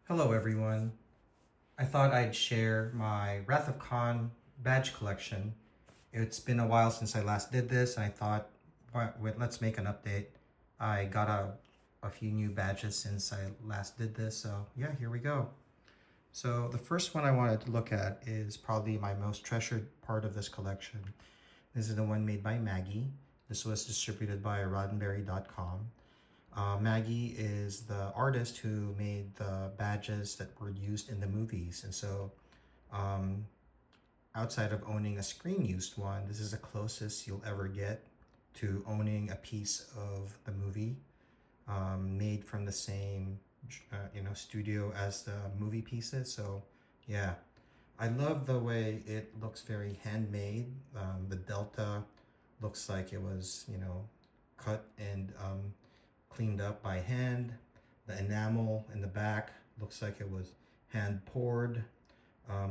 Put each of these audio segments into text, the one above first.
Hello everyone. I thought I'd share my Wrath of Khan badge collection. It's been a while since I last did this, and I thought, let's make an update. I got a few new badges since I last did this, so yeah, here we go. So the first one I wanted to look at is probably my most treasured part of this collection. This is the one made by Maggie. This was distributed by roddenberry.com. Maggie is the artist who made the badges that were used in the movies. And so um, outside of owning a screen used one, this is the closest you'll ever get to owning a piece of the movie made from the same studio as the movie pieces. So yeah, I love the way it looks very handmade. The delta looks like it was, cut and cleaned up by hand. The enamel in the back looks like it was hand poured.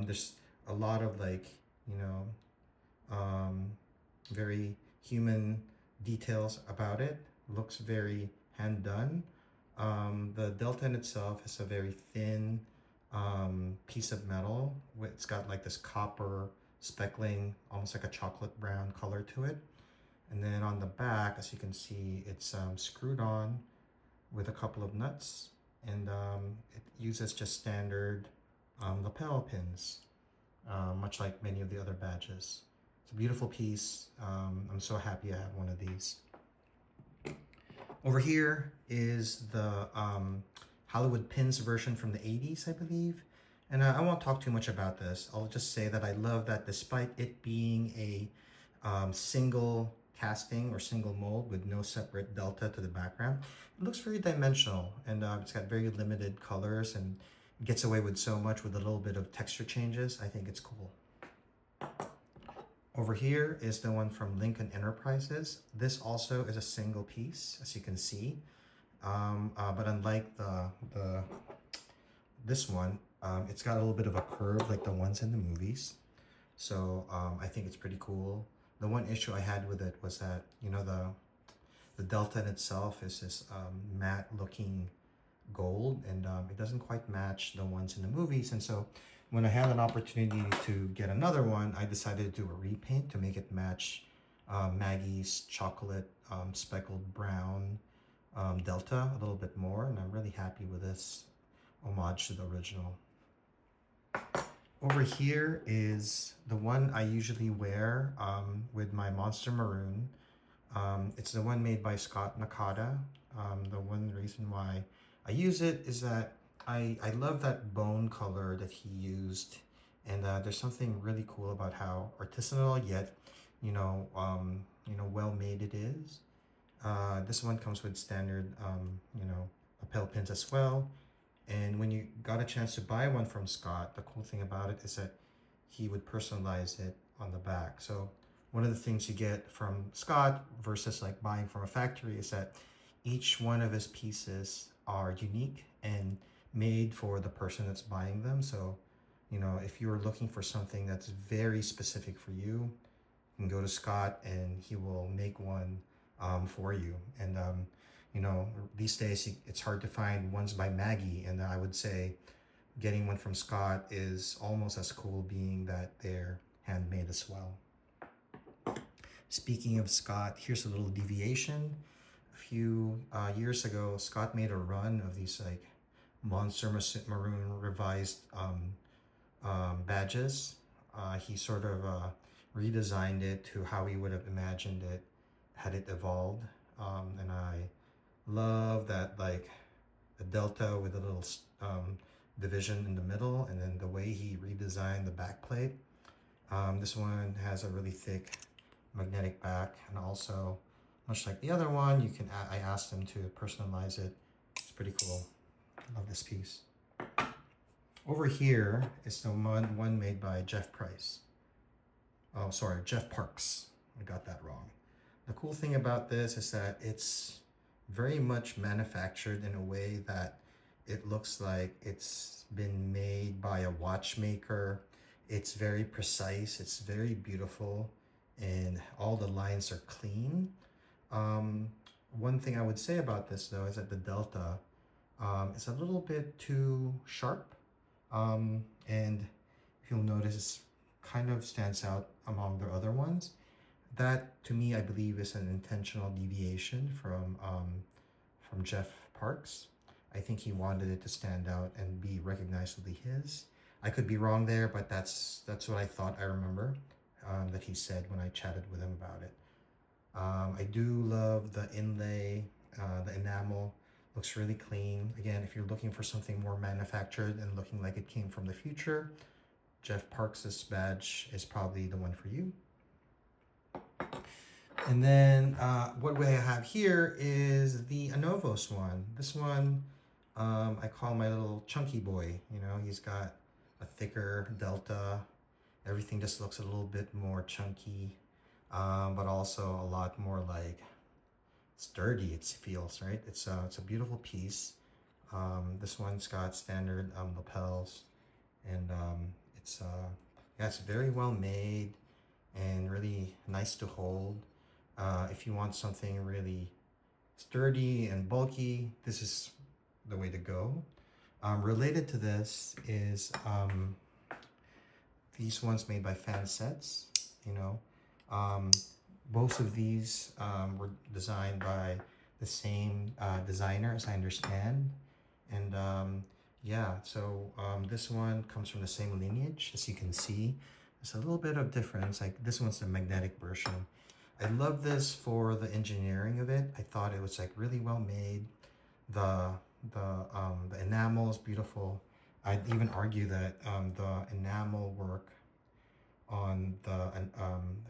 There's a lot of you know, um, very human details about it. Looks very hand done. The delta in itself is a very thin piece of metal. It's got like this copper speckling, almost like a chocolate brown color to it. And then on the back, as you can see, it's screwed on with a couple of nuts, and it uses just standard lapel pins, much like many of the other badges. It's a beautiful piece. I'm so happy I have one of these. Over here is the Hollywood Pins version from the 80s, I believe. And I won't talk too much about this. I'll just say that I love that despite it being a single casting or single mold with no separate delta to the background, it looks very dimensional, and it's got very limited colors and gets away with so much with a little bit of texture changes. I think it's cool. Over here is the one from Lincoln Enterprises. This also is a single piece, as you can see. But unlike this one, it's got a little bit of a curve like the ones in the movies. So I think it's pretty cool. The one issue I had with it was that, the delta in itself is this matte looking gold, and it doesn't quite match the ones in the movies. And so when I had an opportunity to get another one, I decided to do a repaint to make it match Maggie's chocolate speckled brown delta a little bit more, and I'm really happy with this homage to the original. Over here is the one I usually wear with my Monster Maroon. It's the one made by Scott Nakada. The one reason why I use it is that I love that bone color that he used, and there's something really cool about how artisanal yet, well made it is. This one comes with standard, lapel pins as well. And when you got a chance to buy one from Scott, the cool thing about it is that he would personalize it on the back. So one of the things you get from Scott versus like buying from a factory is that each one of his pieces are unique and made for the person that's buying them. So, if you're looking for something that's very specific for you, you can go to Scott and he will make one for you. And these days it's hard to find ones by Maggie, and I would say getting one from Scott is almost as cool, being that they're handmade as well. Speaking of Scott, here's a little deviation. A few years ago, Scott made a run of these like Monster Maroon revised badges. He sort of redesigned it to how he would have imagined it had it evolved, and I love that, like the delta with a little division in the middle, and then the way he redesigned the back plate. This one has a really thick magnetic back, and also much like the other one, I asked him to personalize it. It's pretty cool. I love this piece. Over here is the one made by Jeff Price. Oh, sorry, Jeff Parks. I got that wrong. The cool thing about this is that it's very much manufactured in a way that it looks like it's been made by a watchmaker. It's very precise, it's very beautiful, and all the lines are clean. One thing I would say about this though is that the delta It's a little bit too sharp, and if you'll notice, kind of stands out among the other ones. That to me, I believe, is an intentional deviation from Jeff Parks. I think he wanted it to stand out and be recognizably his. I could be wrong there, but that's what I thought I remember that he said when I chatted with him about it. I do love the inlay, the enamel. Looks really clean. Again, if you're looking for something more manufactured and looking like it came from the future, Jeff Parks' badge is probably the one for you. And then what we have here is the Anovos one. This one I call my little chunky boy. You know, he's got a thicker delta. Everything just looks a little bit more chunky, but also a lot more like sturdy. It feels right. It's a beautiful piece. This one's got standard lapels, and yeah, it's very well made and really nice to hold. If you want something really sturdy and bulky, this is the way to go. Related to this is these ones made by Fansets. You know, both of these were designed by the same designer, as I understand. And yeah, so this one comes from the same lineage, as you can see. There's a little bit of difference. Like this one's the magnetic version. I love this for the engineering of it. I thought it was like really well made. The enamel is beautiful. I'd even argue that the enamel work on the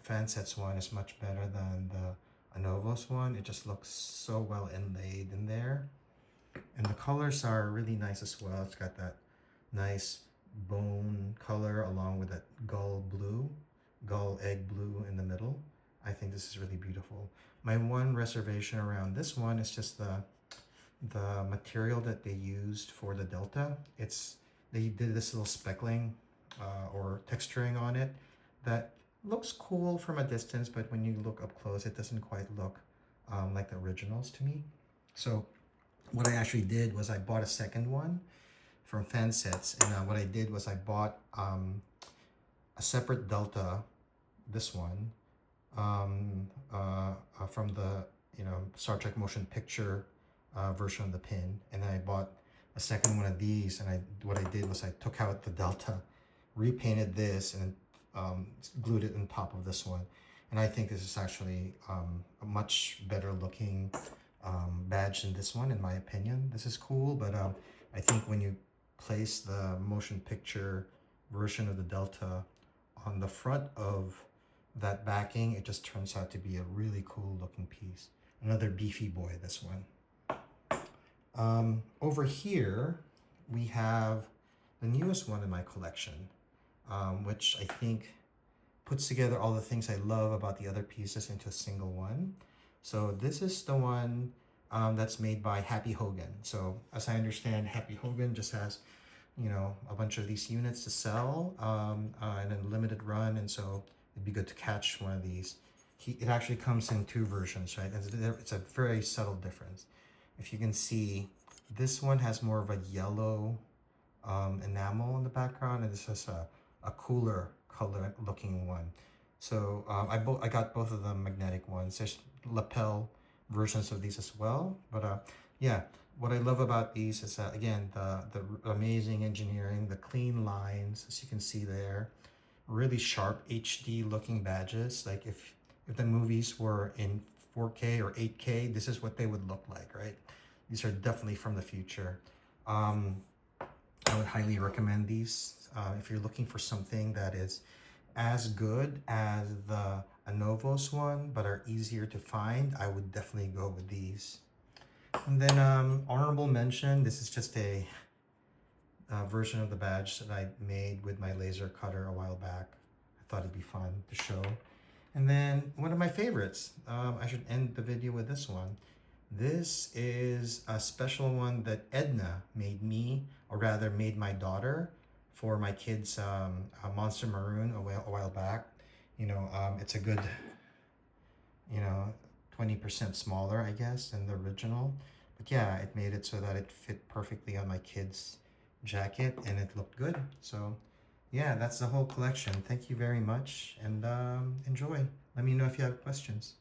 Fansets one is much better than the Anovos one. It just looks so well inlaid in there. And the colors are really nice as well. It's got that nice bone color along with that gull egg blue in the middle. I think this is really beautiful. My one reservation around this one is just the material that they used for the delta. They did this little speckling or texturing on it that looks cool from a distance, but when you look up close, it doesn't quite look like the originals to me. So what I actually did was I bought a second one from Fansets, and what I did was I bought a separate delta, this one, from the Star Trek motion picture version of the pin, and then I bought a second one of these, and what I did was I took out the delta, repainted this, and glued it on top of this one. And I think this is actually a much better looking badge than this one, in my opinion. This is cool, but I think when you place the motion picture version of the delta on the front of that backing, it just turns out to be a really cool looking piece. Another beefy boy, this one. Over here, we have the newest one in my collection, which I think puts together all the things I love about the other pieces into a single one. So this is the one that's made by Happy Hogan. So as I understand, Happy Hogan just has, a bunch of these units to sell in a limited run, and so it'd be good to catch one of these. It actually comes in two versions, right? It's a very subtle difference. If you can see, this one has more of a yellow enamel in the background, and this is a cooler color looking one. So I got both of them magnetic ones. There's lapel versions of these as well, but yeah, what I love about these is again the amazing engineering, the clean lines, as you can see there, really sharp HD looking badges. Like if the movies were in 4K or 8K, this is what they would look like, right? These are definitely from the future. I would highly recommend these if you're looking for something that is as good as the Anovos one, but are easier to find. I would definitely go with these. And then honorable mention, this is just a version of the badge that I made with my laser cutter a while back. I thought it'd be fun to show. And then one of my favorites, I should end the video with this one. This is a special one that Edna made me, or rather made my daughter, for my kids' Monster Maroon a while back. It's a good, 20% smaller, I guess, than the original. yeah, it made it so that it fit perfectly on my kid's jacket and it looked good. So yeah, that's the whole collection. Thank you very much and enjoy. Let me know if you have questions.